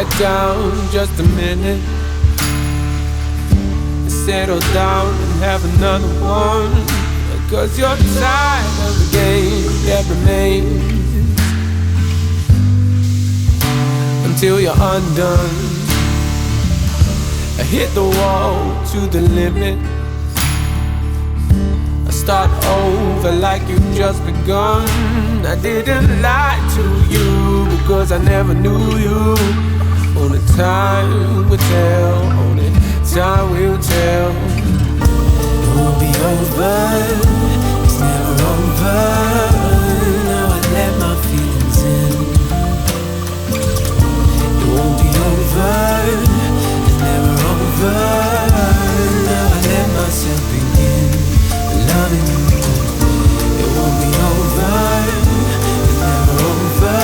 back down just a minute. Settle down and have another one. 'Cause you're tired of the game that remains until you're undone. I hit the wall to the limit. I start over like you've just begun. I didn't lie to you because I never knew you. Only time will tell, only time will tell. It won't be over, it's never over. Now I let my feelings in. It won't be over, it's never over. Now I let myself begin loving you. It won't be over, it's never over.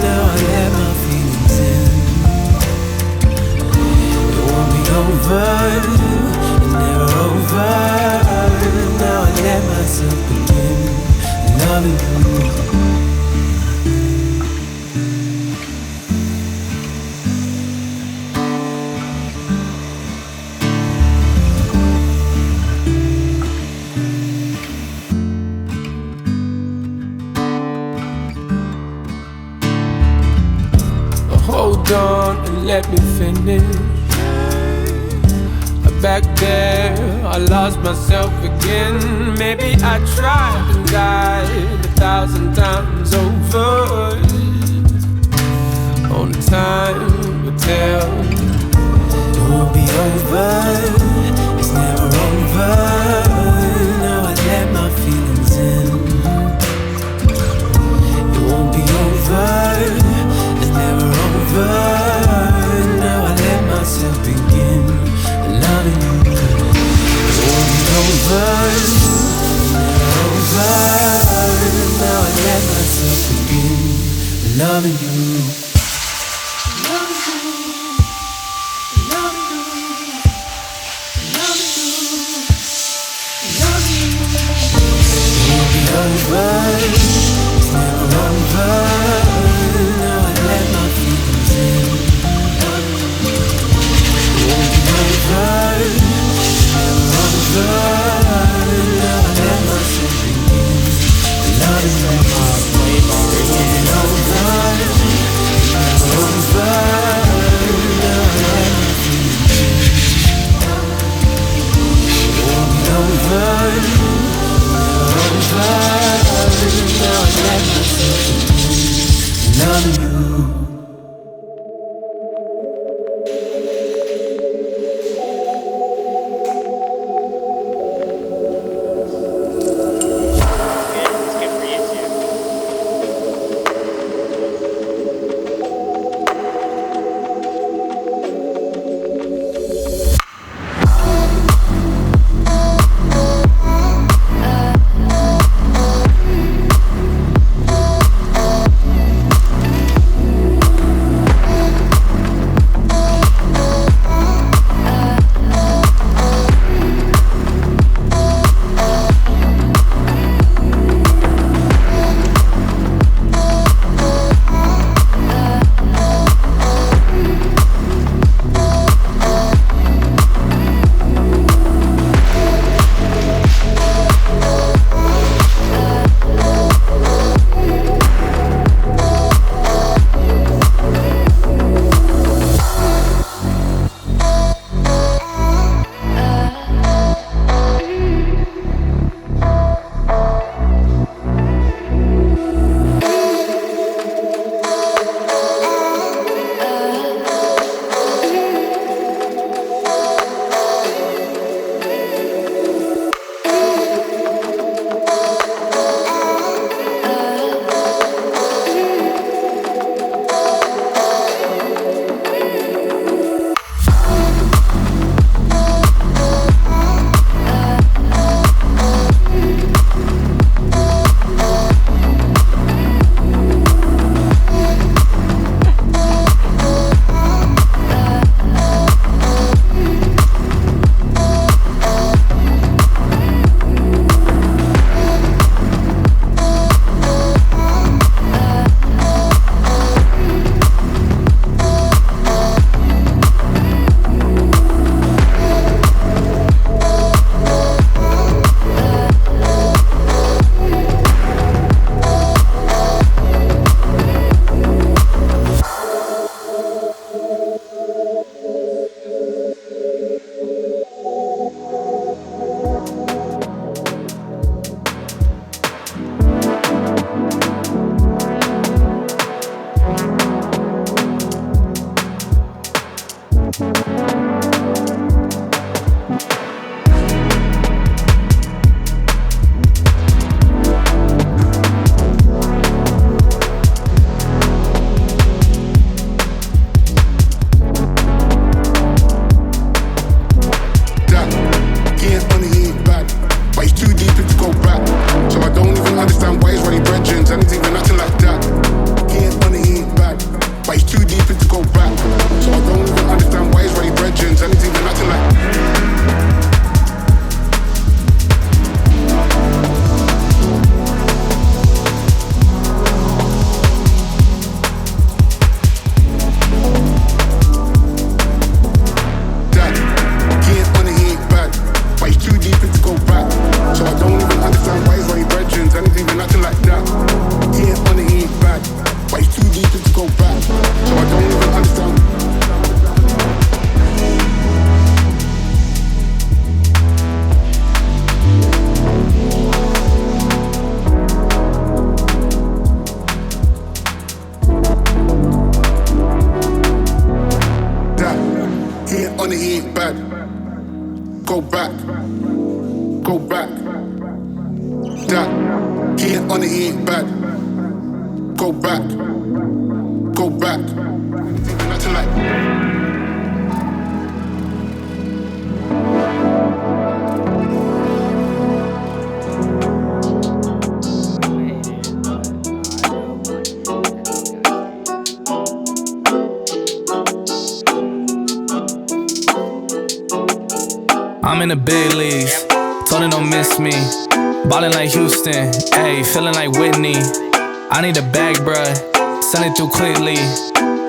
Now I let my feelings in. It won't be over, it's never over. Now I let myself begin loving you. Hold on and let me finish. Back there, I lost myself again. Maybe I tried and died 1,000 times over. Only time will tell. It won't be over, it's never over. Now I let my feelings in. It won't be over, it's never over. Now I let myself begin loving you. It won't be over, never over. Now I let myself begin loving you. Loving you, loving you, loving you, loving you. It won't be over, it's never over. Now I let my feelings in. It won't be over, never over. Now I let myself begin loving you. It won't be over, never over. Now I let my feelings in. It won't be over, never over. Now go back, go back. That, he ain't on it, he ain't bad. Go back, go back. Back to like. I'm in the big leagues, told her don't miss me. Ballin' like Houston, ayy, feelin' like Whitney. I need a bag, bruh, send it through quickly.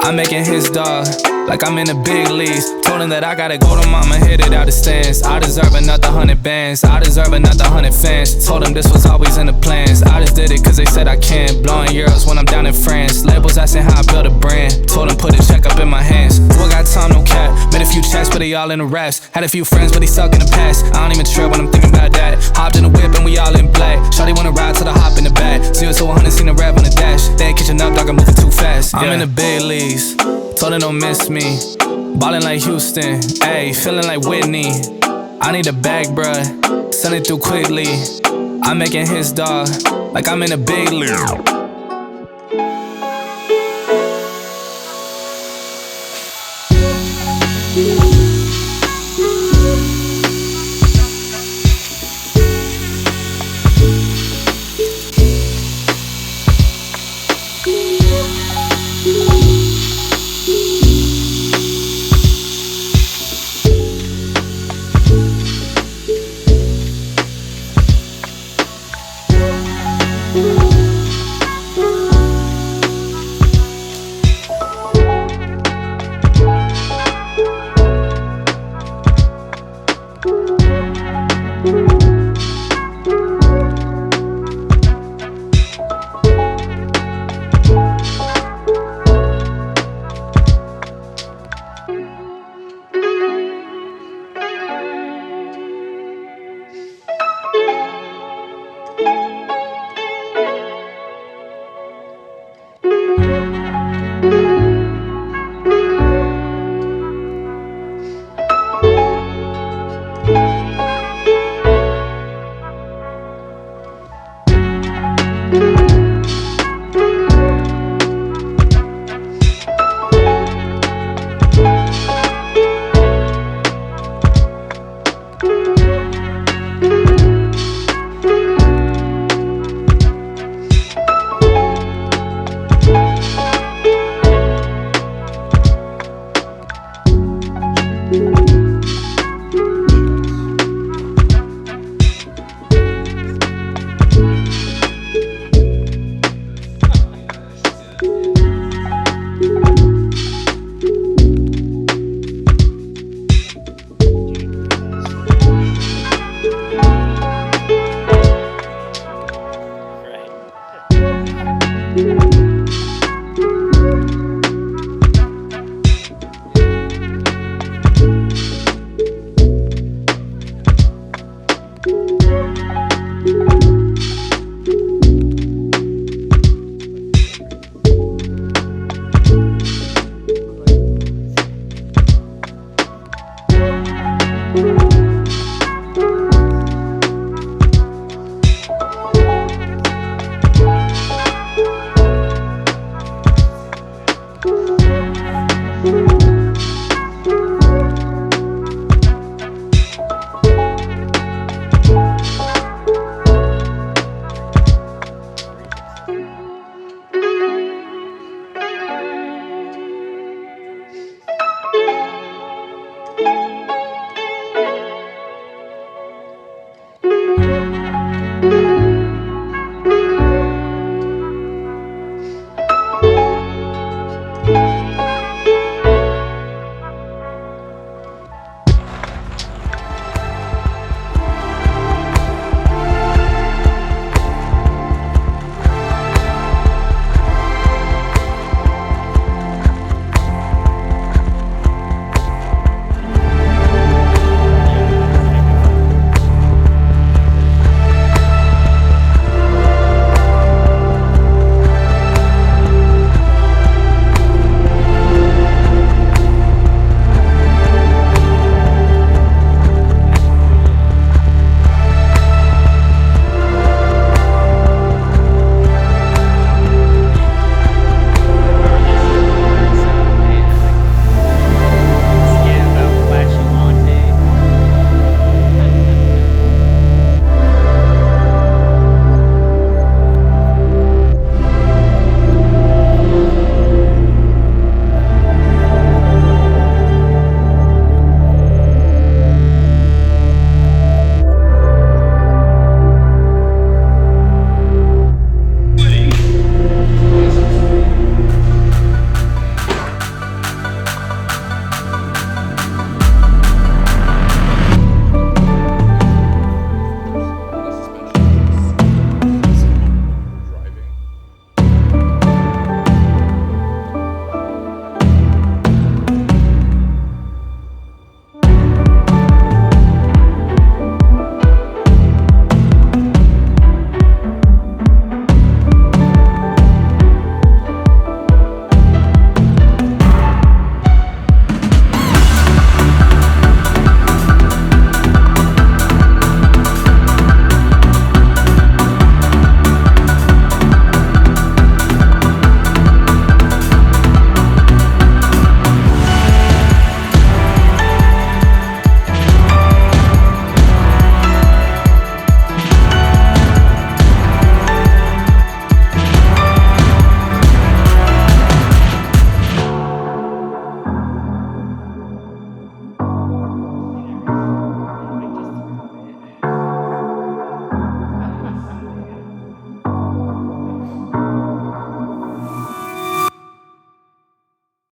I'm making his dog, like I'm in the big leagues. Told him that I gotta go to mama, hit it out the stands. I deserve another 100 bands, I deserve another 100 fans. Told him this was always in the plans, I just did it cause they said I can. Blowing euros when I'm down in France, labels asking how I build a brand. Told him put a check up in my hands, boy got time, no cap. Made a few checks but they all in the raps. Had a few friends but they suck in the past. I don't even trip when I'm thinking about that. Hopped in the whip and we all in black. Shawty wanna ride till the hop in the back. 0 to 100 seen a rev on the dash. They ain't catching up, dog, I'm moving too fast. I'm in the big leagues, told her don't miss me. Ballin' like Houston, ayy, feelin' like Whitney. I need a bag, bruh, send it through quickly. I'm making his dog, like I'm in a big league. Right.